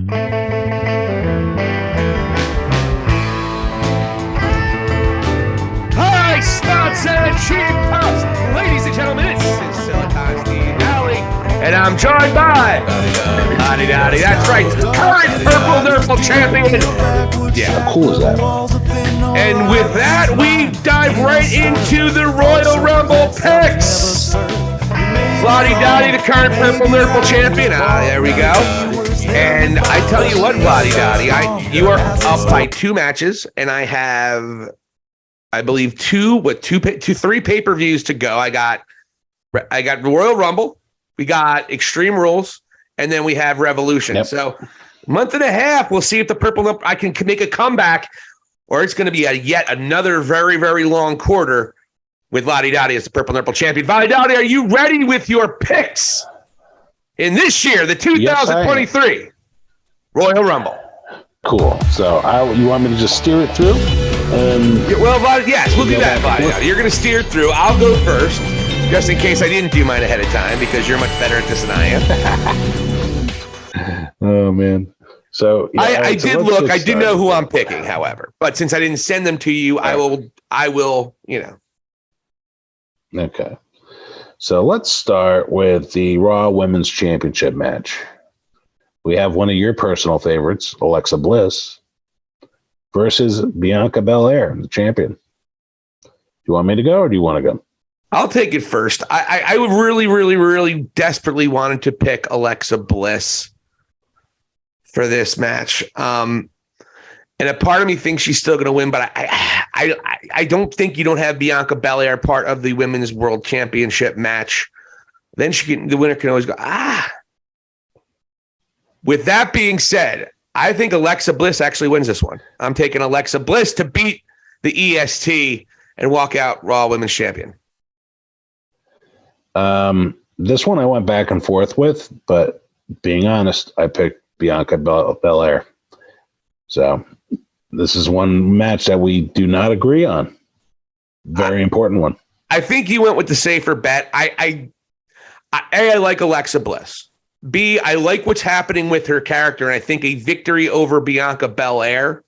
Hi, spots and cheap pups. Ladies and gentlemen, this is Silicon's the Alley, and I'm joined by Vladi. That's right, current Purple Nurple champion. Yeah, how cool is that? And with that, we dive right into the Royal Rumble picks. Vladi, the current Purple Nurple champion. There we go. And I tell you what, Vladi, you are up by 2 matches, and I have, I believe, three pay-per-views to go. I got Royal Rumble, we got Extreme Rules, and then we have Revolution. Yep. So, month and a half, we'll see if the Purple Nurple I can make a comeback, or it's going to be yet another very, very long quarter with Vladi as the Purple Nurple champion. Vladi, are you ready with your picks in this year, the 2023 Royal Rumble? Cool. So you want me to just steer it through? Well, Vladi, yes, we'll do that, Vladi. You're going to steer it through. I'll go first, just in case I didn't do mine ahead of time, because you're much better at this than I am. Oh, man. So yeah, I did know who I'm picking, however. But since I didn't send them to you, I will, Okay. So let's start with the Raw Women's Championship match. We have one of your personal favorites, Alexa Bliss, versus Bianca Belair, the champion. Do you want me to go, or do you want to go? I'll take it first. I would really, really, really desperately wanted to pick Alexa Bliss for this match. And a part of me thinks she's still going to win, but I don't think you don't have Bianca Belair part of the Women's World Championship match. Then the winner can always go, With that being said, I think Alexa Bliss actually wins this one. I'm taking Alexa Bliss to beat the EST and walk out Raw Women's Champion. This one I went back and forth with, but being honest, I picked Bianca Belair. So this is one match that we do not agree on. Very important one. I think you went with the safer bet. I like Alexa Bliss. B, I like what's happening with her character, and I think a victory over Bianca Belair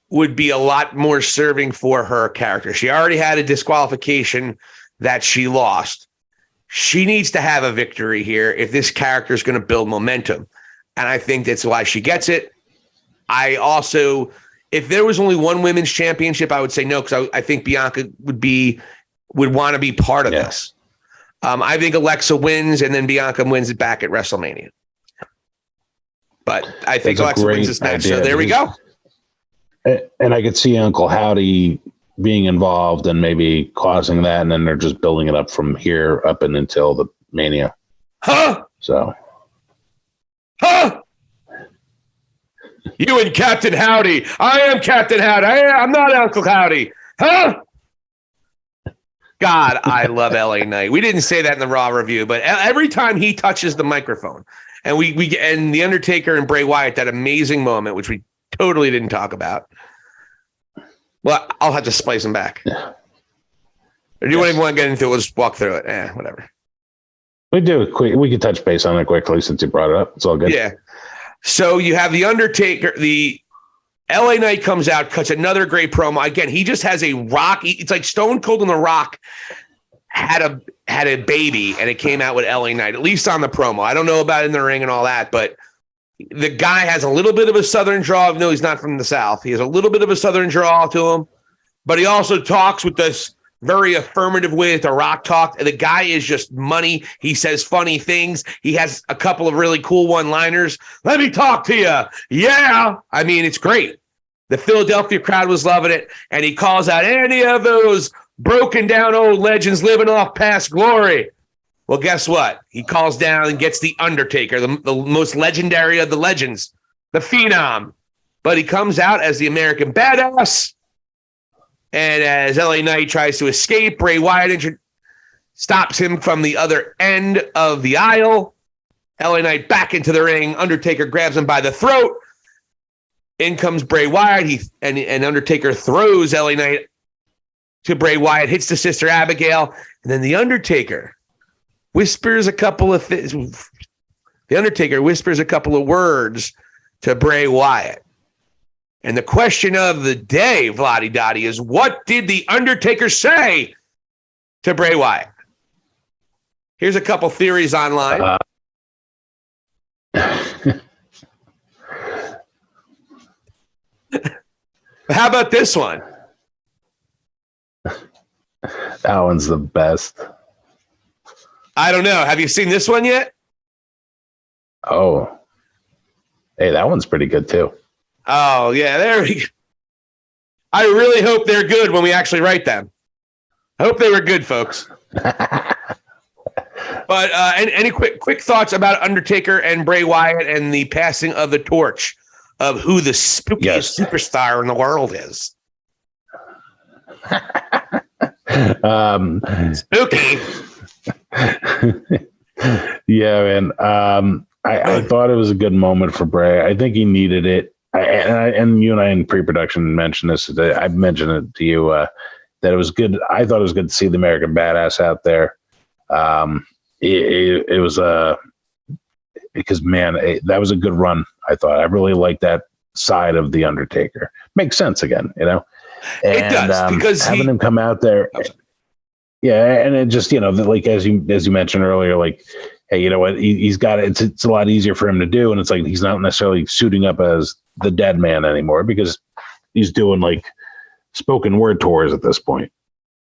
would be a lot more serving for her character. She already had a disqualification that she lost. She needs to have a victory here if this character is going to build momentum. And I think that's why she gets it. I also, if there was only one women's championship, I would say no, because I think Bianca would want to be part of this. I think Alexa wins, and then Bianca wins it back at WrestleMania. But I think Alexa wins this match. So there we go. And I could see Uncle Howdy being involved and maybe causing that, and then they're just building it up from here up and until the Mania. Huh? So. Huh? You and Captain Howdy. I am Captain Howdy. I'm not Uncle Howdy. Huh? God, I love LA Knight. We didn't say that in the Raw review, but every time he touches the microphone, and we and The Undertaker and Bray Wyatt, that amazing moment, which we totally didn't talk about. Well, I'll have to splice them back. Yeah. Or do you even want to get into it? We'll just walk through it. Whatever. We do it quick. We can touch base on it quickly since you brought it up. It's all good. Yeah. So you have The Undertaker. The LA Knight comes out, cuts another great promo. Again, he just has a rock. It's like Stone Cold and The Rock had a baby, and it came out with LA Knight, at least on the promo. I don't know about in the ring and all that, but the guy has a little bit of a Southern drawl. No, he's not from the South. He has a little bit of a Southern drawl to him, but he also talks with this very affirmative way that The Rock talked. The guy is just money. He says funny things. He has a couple of really cool one-liners. Let me talk to you. Yeah. I mean, it's great. The Philadelphia crowd was loving it, and he calls out any of those broken down old legends living off past glory. Well, guess what? He calls down and gets The Undertaker, the most legendary of the legends, the Phenom. But he comes out as the American Badass. And as LA Knight tries to escape, Bray Wyatt stops him from the other end of the aisle. LA Knight back into the ring. Undertaker grabs him by the throat. In comes Bray Wyatt. And Undertaker throws LA Knight to Bray Wyatt, hits the Sister Abigail. And then the Undertaker whispers a couple of things, The Undertaker whispers a couple of words to Bray Wyatt. And the question of the day, Vladi Dottie, is what did the Undertaker say to Bray Wyatt? Here's a couple theories online. How about this one? That one's the best. I don't know. Have you seen this one yet? Oh. Hey, that one's pretty good too. Oh, yeah, there we go. I really hope they're good when we actually write them. I hope they were good, folks. But any quick thoughts about Undertaker and Bray Wyatt and the passing of the torch of who the spookiest superstar in the world is? Spooky. Yeah, man. I thought it was a good moment for Bray. I think he needed it. And you and I in pre-production mentioned this. I mentioned it to you that it was good. I thought it was good to see the American Badass out there. It was because that was a good run. I thought I really liked that side of the Undertaker. Makes sense again, you know. And, it does because having him come out there. Yeah, and it just like as you mentioned earlier, like, hey, you know what? He's got it. It's a lot easier for him to do, and it's like he's not necessarily suiting up as the dead man anymore because he's doing like spoken word tours at this point,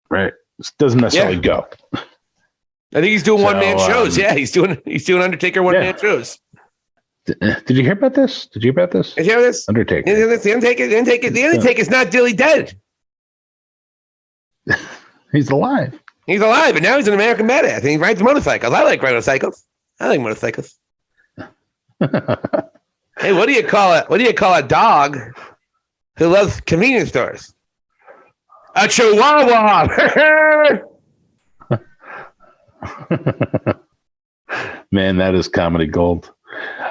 right? It doesn't necessarily go. I think he's doing one-man shows. Yeah, he's doing Undertaker one-man shows. Did you hear about this? Did you hear about this? Did you hear this? Undertaker. The Undertaker's not really dead. He's alive. He's alive, and now he's an American badass. And he rides motorcycles. I like motorcycles. Hey, what do you call it? What do you call a dog who loves convenience stores? A chihuahua. Man, that is comedy gold.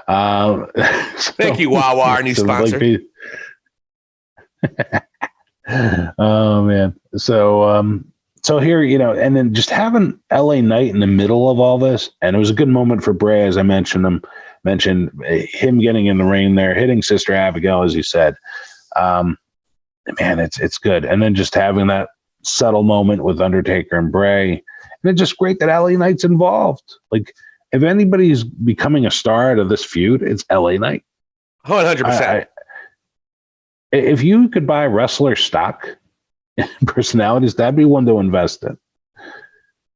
Thank you, Wawa, our new sponsor. Oh man. So here, and then just having LA Knight in the middle of all this, and it was a good moment for Bray, as I mentioned him getting in the ring there, hitting Sister Abigail, as you said. Man, it's good. And then just having that subtle moment with Undertaker and Bray. And it's just great that LA Knight's involved. Like, if anybody's becoming a star out of this feud, it's LA Knight. 100%. If you could buy wrestler stock personalities, that'd be one to invest in.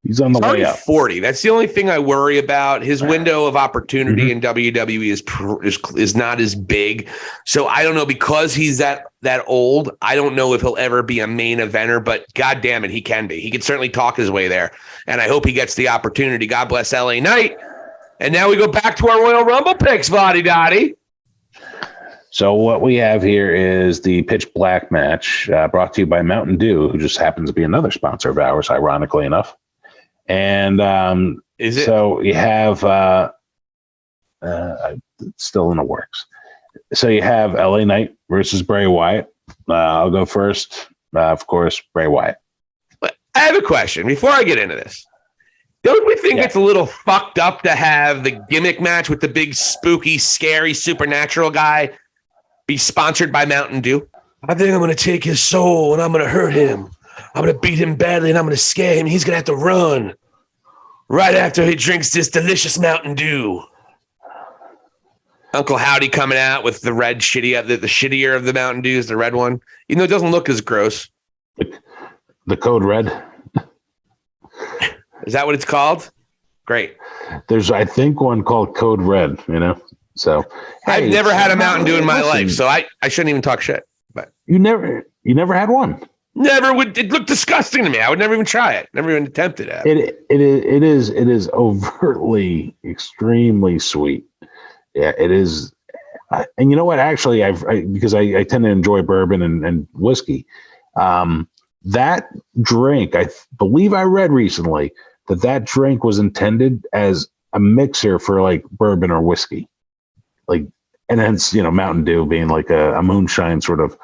He's on the way up. 40. That's the only thing I worry about. His window of opportunity in WWE is not as big. So I don't know, because he's that old, I don't know if he'll ever be a main eventer, but God damn it, he can be. He can certainly talk his way there. And I hope he gets the opportunity. God bless LA Knight. And now we go back to our Royal Rumble picks, Vladi Dottie. So what we have here is the Pitch Black match brought to you by Mountain Dew, who just happens to be another sponsor of ours, ironically enough. And is it? So you have still in the works. So you have LA Knight versus Bray Wyatt. I'll go first. Of course, Bray Wyatt. But I have a question before I get into this. Don't we think it's a little fucked up to have the gimmick match with the big, spooky, scary, supernatural guy be sponsored by Mountain Dew? I think I'm going to take his soul and I'm going to hurt him. I'm going to beat him badly and I'm going to scare him. He's going to have to run right after he drinks this delicious Mountain Dew. Uncle Howdy coming out with the red shitty, the shittier of the Mountain Dews, the red one. Even though it doesn't look as gross. The Code Red. Is that what it's called? Great. There's, I think, one called Code Red, So I've never had a Mountain Dew in my life, so I shouldn't even talk shit. But you never had one. Never would. It looked disgusting to me. I would never even try it. Never even attempted it. It is overtly extremely sweet. Yeah, it is. And you know what? Actually, because I tend to enjoy bourbon and whiskey. That drink, I believe I read recently that drink was intended as a mixer for like bourbon or whiskey, like, and hence Mountain Dew being like a moonshine sort of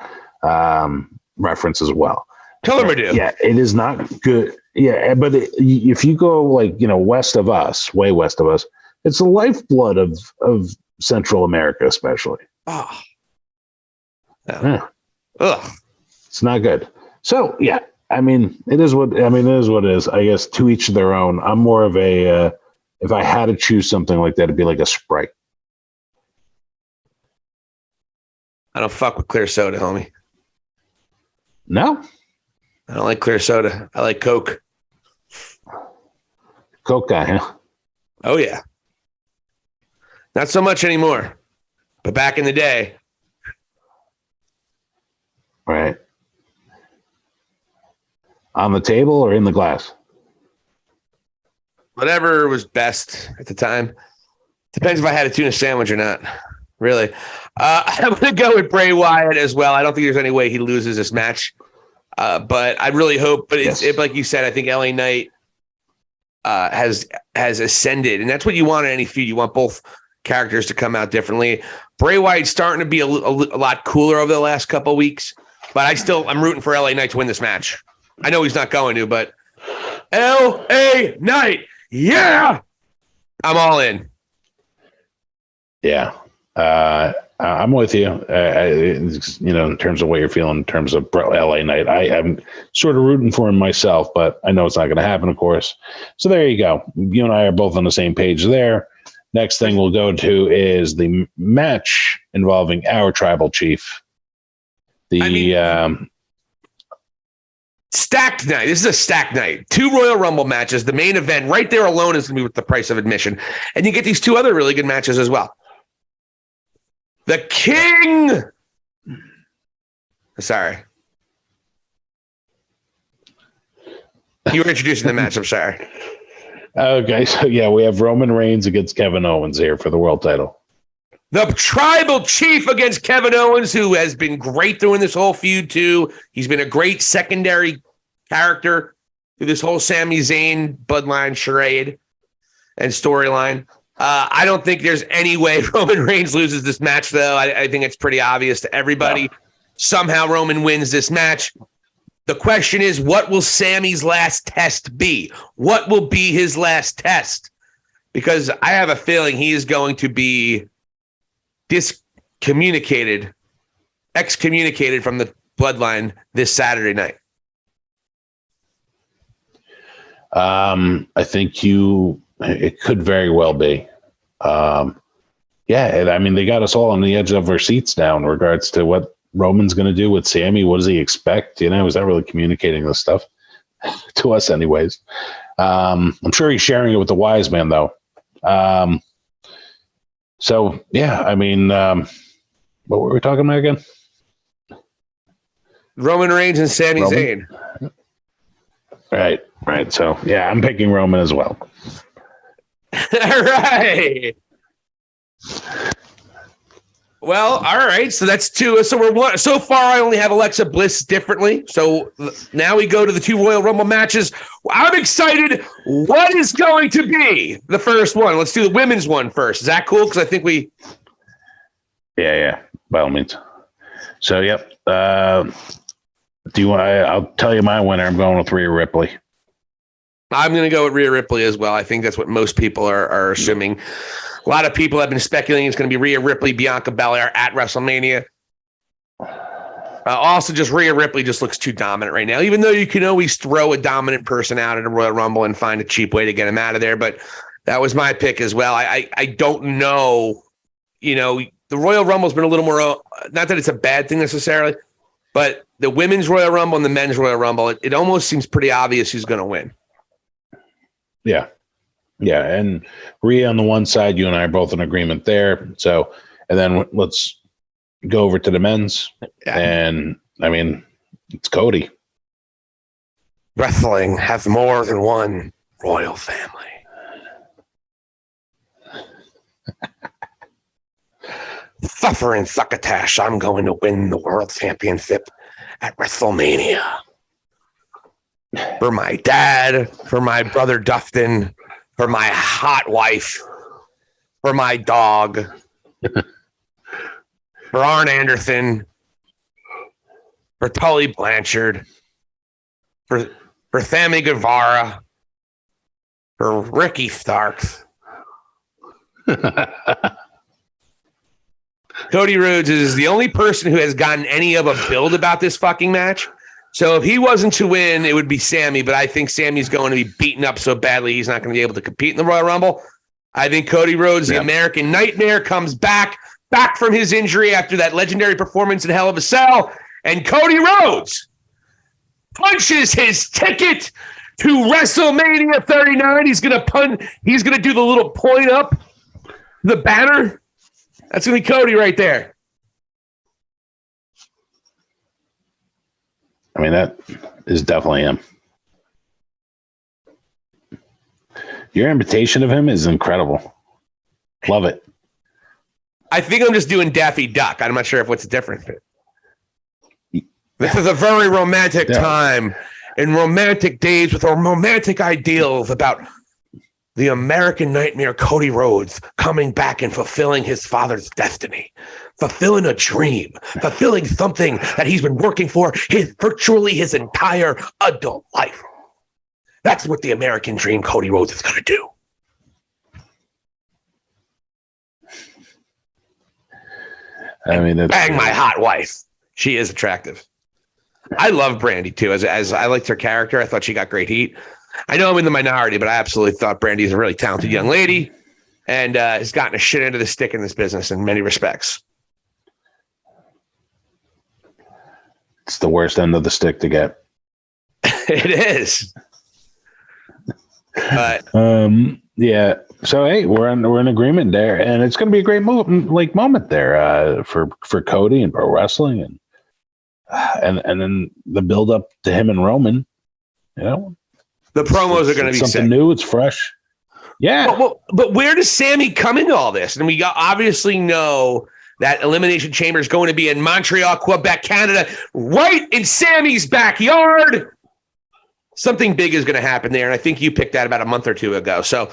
reference as well. Dew. Yeah, it is not good. Yeah, but if you go like west of us, way west of us, It's the lifeblood of Central America, especially. Oh. No. Yeah. Ugh. It's not good. So yeah, I mean, it is what it is. I guess to each their own. I'm more of a if I had to choose something like that, it'd be like a Sprite. I don't fuck with clear soda, homie. No, I don't like clear soda. I like Coke. Coke guy, huh? Oh, yeah. Not so much anymore. But back in the day. Right. On the table or in the glass? Whatever was best at the time. Depends if I had a tuna sandwich or not. Really. I'm going to go with Bray Wyatt as well. I don't think there's any way he loses this match. But I really hope. But it's like you said, I think LA Knight has ascended. And that's what you want in any feud. You want both characters to come out differently. Bray Wyatt's starting to be a lot cooler over the last couple of weeks. But I'm rooting for LA Knight to win this match. I know he's not going to, but LA Knight. Yeah. I'm all in. Yeah. I'm with you. In terms of what you're feeling in terms of LA Knight, I'm sort of rooting for him myself, but I know it's not going to happen, of course. So there you go. You and I are both on the same page there. Next thing we'll go to is the match involving our tribal chief. Stacked night. This is a stacked night. 2 Royal Rumble matches. The main event right there alone is going to be with the price of admission. And you get these 2 other really good matches as well. The King. Sorry. You were introducing the match. I'm sorry. Okay. So, yeah, we have Roman Reigns against Kevin Owens here for the world title. The tribal chief against Kevin Owens, who has been great during this whole feud, too. He's been a great secondary character through this whole Sami Zayn bloodline charade and storyline. I don't think there's any way Roman Reigns loses this match, though. I think it's pretty obvious to everybody. Yeah. Somehow Roman wins this match. The question is, what will Sami's last test be? What will be his last test? Because I have a feeling he is going to be excommunicated from the bloodline this Saturday night. I think it could very well be. Yeah, I mean, they got us all on the edge of our seats now in regards to what Roman's going to do with Sami. What does he expect? He's not really communicating this stuff to us anyways. I'm sure he's sharing it with the wise man, though. So, yeah, I mean, what were we talking about again? Roman Reigns and Sami Zayn. Right. So, yeah, I'm picking Roman as well. All right. Well, all right. So that's 2. So so far, I only have Alexa Bliss differently. So now we go to the 2 Royal Rumble matches. I'm excited. What is going to be the first one? Let's do the women's one first. Is that cool? Because I think we. Yeah. By all means. So, yep. Do you want? I'll tell you my winner. I'm going with Rhea Ripley. I'm going to go with Rhea Ripley as well. I think that's what most people are assuming. A lot of people have been speculating it's going to be Rhea Ripley, Bianca Belair at WrestleMania. Also, just Rhea Ripley just looks too dominant right now, even though you can always throw a dominant person out at a Royal Rumble and find a cheap way to get him out of there. But that was my pick as well. I don't know. The Royal Rumble's been a little more, not that it's a bad thing necessarily, but the women's Royal Rumble and the men's Royal Rumble, it almost seems pretty obvious who's going to win. Yeah. And Rhea on the one side, you and I are both in agreement there. So, and then let's go over to the men's. Yeah. And I mean, it's Cody. Wrestling has more than one royal family. Suffering succotash, I'm going to win the world championship at WrestleMania. For my dad, for my brother Dustin, for my hot wife, for my dog, for Arn Anderson, for Tully Blanchard, for Sammy Guevara, for Ricky Starks, Cody Rhodes is the only person who has gotten any of a build about this fucking match. So if he wasn't to win, it would be Sammy, but I think Sammy's going to be beaten up so badly he's not going to be able to compete in the Royal Rumble. I think Cody Rhodes, the American Nightmare, comes back from his injury after that legendary performance in Hell in a Cell, and Cody Rhodes punches his ticket to WrestleMania 39. He's going to do the little point up, the banner. That's going to be Cody right there. I mean, that is definitely him. Your imitation of him is incredible. Love it. I think I'm just doing Daffy Duck. I'm not sure if what's different. This is a very romantic time in romantic days with our romantic ideals about the American Nightmare Cody Rhodes coming back and fulfilling his father's destiny, fulfilling a dream, fulfilling something that he's been working for virtually his entire adult life. That's what the American dream Cody Rhodes is going to do. I mean, bang my hot wife. She is attractive. I love Brandy too. As I liked her character, I thought she got great heat. I know I'm in the minority, but I absolutely thought Brandy's a really talented young lady and has gotten a shit end of the stick in this business in many respects. It's the worst end of the stick to get. It is. But yeah. So hey, we're in agreement there, and it's going to be a great moment there for Cody and pro wrestling, and then the build up to him and Roman. You know, the promos are going to be something sick. new. It's fresh. Yeah. But where does Sammy come into all this? And we obviously know that Elimination Chamber is going to be in Montreal, Quebec, Canada, right in Sammy's backyard. Something big is going to happen there, and I think you picked that about a month or two ago. So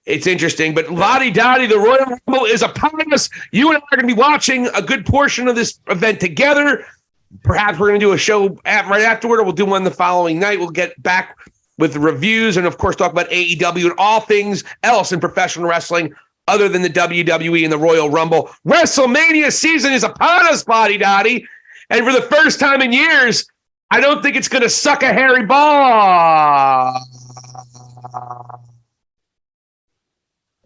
it's interesting. But Vladi Dottie, the Royal Rumble is upon us. You and I are going to be watching a good portion of this event together. Perhaps we're going to do a show right afterward, or we'll do one the following night. We'll get back with reviews and, of course, talk about AEW and all things else in professional wrestling other than the WWE and the Royal Rumble. WrestleMania season is upon us, Vladi Dottie. And for the first time in years, I don't think it's going to suck a hairy ball.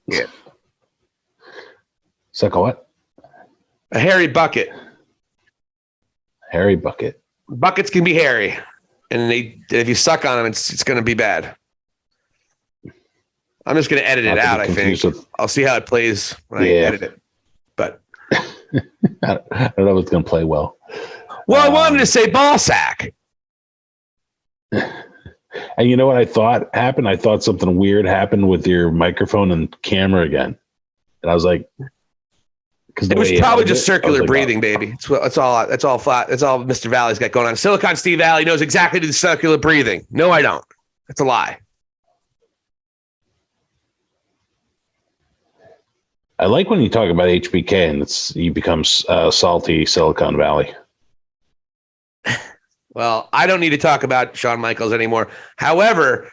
Yeah. Suck a what? A hairy bucket. Hairy bucket. Buckets can be hairy. And if you suck on them, it's going to be bad. I'm just going to edit it out, I think. I'll see how it plays when I edit it. But I don't know if it's going to play well. Well, I wanted to say ball sack. And you know what I thought happened? I thought something weird happened with your microphone and camera again. And I was like, it was probably just circular breathing, baby. It's all flat. That's all Mr. Valley's got going on. Silicon Steve Valley knows exactly the circular breathing. No, I don't. That's a lie. I like when you talk about HBK and you become salty Silicon Valley. Well, I don't need to talk about Shawn Michaels anymore. However,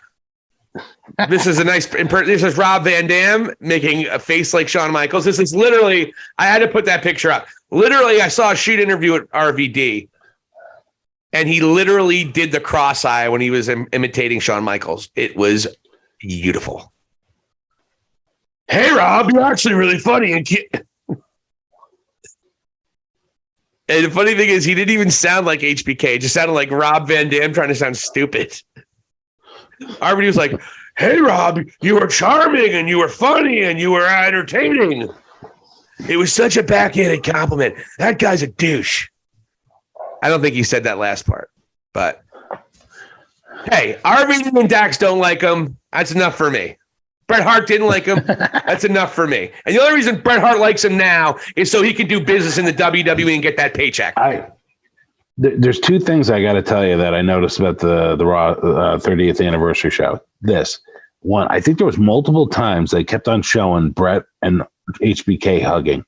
this is this is Rob Van Dam making a face like Shawn Michaels. This is literally, I had to put that picture up. Literally, I saw a shoot interview at RVD, and he literally did the cross eye when he was imitating Shawn Michaels. It was beautiful. Hey, Rob, you're actually really funny. And the funny thing is, he didn't even sound like HBK. It just sounded like Rob Van Dam trying to sound stupid. RVD was like, hey, Rob, you were charming and you were funny and you were entertaining. It was such a backhanded compliment. That guy's a douche. I don't think he said that last part. But, hey, RVD and Dax don't like him. That's enough for me. Bret Hart didn't like him. That's enough for me. And the only reason Bret Hart likes him now is so he can do business in the WWE and get that paycheck. There's two things I got to tell you that I noticed about the Raw 30th anniversary show. This one, I think there was multiple times they kept on showing Bret and HBK hugging.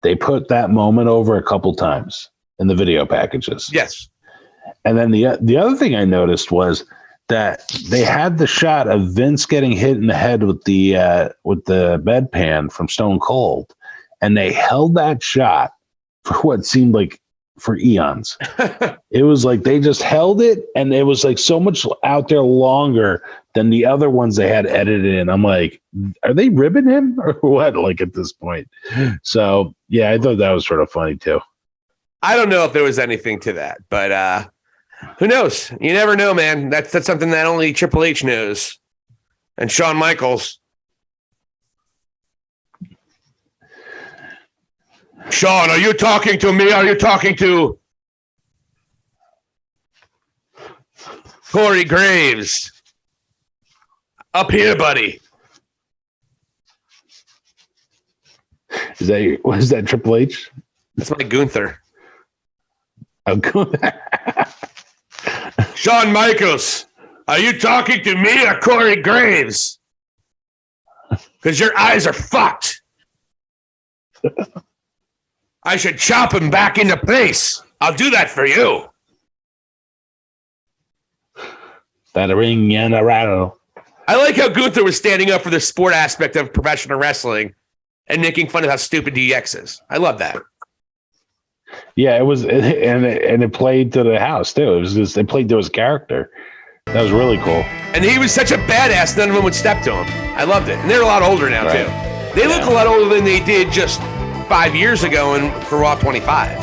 They put that moment over a couple times in the video packages. Yes. And then the other thing I noticed was that they had the shot of Vince getting hit in the head with the bedpan from Stone Cold, and they held that shot for what seemed like for eons. It was like they just held it, and it was like so much out there longer than the other ones they had edited in. I'm like, are they ribbing him or what? Like at this point. So yeah, I thought that was sort of funny too. I don't know if there was anything to that, but who knows? You never know, man. That's something that only Triple H knows. And Shawn Michaels. Shawn, are you talking to me? Are you talking to Corey Graves? Up here, buddy. Was that Triple H? That's my Gunther. Oh, good. Shawn Michaels, are you talking to me or Corey Graves? Because your eyes are fucked. I should chop him back into place. I'll do that for you. That ring and a rattle. I like how Gunther was standing up for the sport aspect of professional wrestling and making fun of how stupid DX is. I love that. Yeah, it was, and it played to the house too. It was just, they played to his character. That was really cool. And he was such a badass, none of them would step to him. I loved it. And they're a lot older now, right. too. They look a lot older than they did just 5 years ago for Raw 25.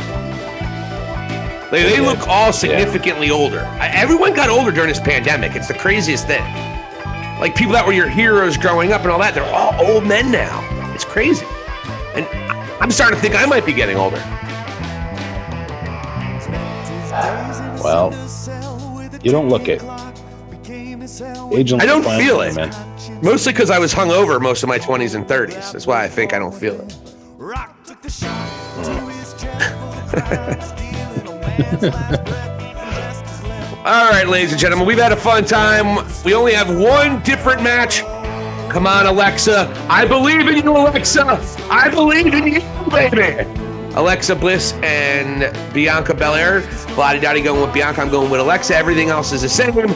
They look all significantly older. Everyone got older during this pandemic. It's the craziest thing. Like people that were your heroes growing up and all that, they're all old men now. It's crazy. And I'm starting to think I might be getting older. Well, you don't look it. I don't feel it. Man. Mostly because I was hungover most of my 20s and 30s. That's why I think I don't feel it. All right, ladies and gentlemen, we've had a fun time. We only have one different match. Come on, Alexa. I believe in you, Alexa. I believe in you, baby. Alexa Bliss and Bianca Belair. Vladi Dottie going with Bianca. I'm going with Alexa. Everything else is the same.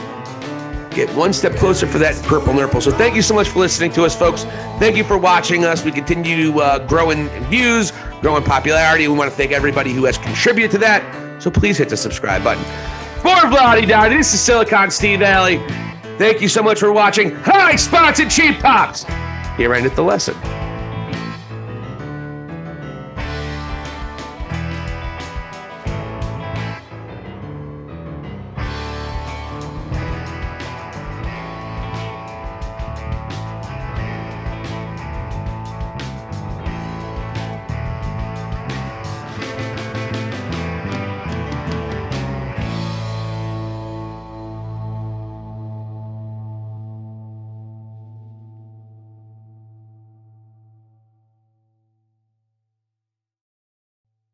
Get one step closer for that purple nurple. So thank you so much for listening to us, folks. Thank you for watching us. We continue to grow in views, grow in popularity. We want to thank everybody who has contributed to that. So please hit the subscribe button. For Vladi Dottie, this is Silicon Steve Alley. Thank you so much for watching High Spots and Cheap Pops. Here endeth the lesson.